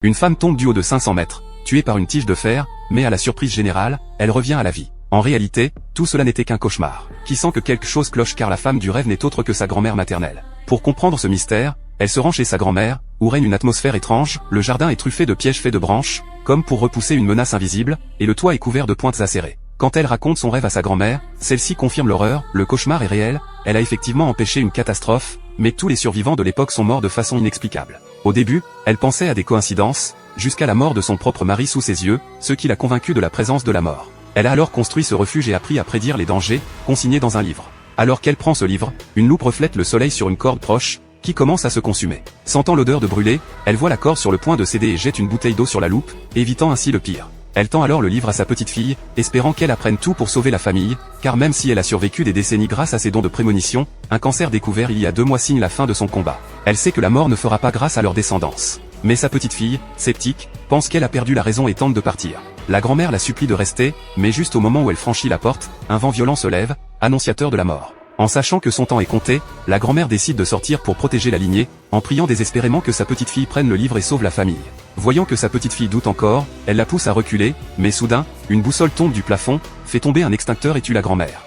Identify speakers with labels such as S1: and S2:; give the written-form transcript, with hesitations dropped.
S1: Une femme tombe du haut de 500 mètres, tuée par une tige de fer, mais à la surprise générale, elle revient à la vie. En réalité, tout cela n'était qu'un cauchemar. Qui sent que quelque chose cloche car la femme du rêve n'est autre que sa grand-mère maternelle. Pour comprendre ce mystère, elle se rend chez sa grand-mère, où règne une atmosphère étrange, le jardin est truffé de pièges faits de branches, comme pour repousser une menace invisible, et le toit est couvert de pointes acérées. Quand elle raconte son rêve à sa grand-mère, celle-ci confirme l'horreur, le cauchemar est réel, elle a effectivement empêché une catastrophe, mais tous les survivants de l'époque sont morts de façon inexplicable. Au début, elle pensait à des coïncidences, jusqu'à la mort de son propre mari sous ses yeux, ce qui l'a convaincue de la présence de la mort. Elle a alors construit ce refuge et appris à prédire les dangers, consignés dans un livre. Alors qu'elle prend ce livre, une loupe reflète le soleil sur une corde proche, qui commence à se consumer. Sentant l'odeur de brûlé, elle voit la corde sur le point de céder et jette une bouteille d'eau sur la loupe, évitant ainsi le pire. Elle tend alors le livre à sa petite fille, espérant qu'elle apprenne tout pour sauver la famille, car même si elle a survécu des décennies grâce à ses dons de prémonition, un cancer découvert il y a 2 mois signe la fin de son combat. Elle sait que la mort ne fera pas grâce à leur descendance. Mais sa petite fille, sceptique, pense qu'elle a perdu la raison et tente de partir. La grand-mère la supplie de rester, mais juste au moment où elle franchit la porte, un vent violent se lève, annonciateur de la mort. En sachant que son temps est compté, la grand-mère décide de sortir pour protéger la lignée, en priant désespérément que sa petite fille prenne le livre et sauve la famille. Voyant que sa petite fille doute encore, elle la pousse à reculer, mais soudain, une boussole tombe du plafond, fait tomber un extincteur et tue la grand-mère.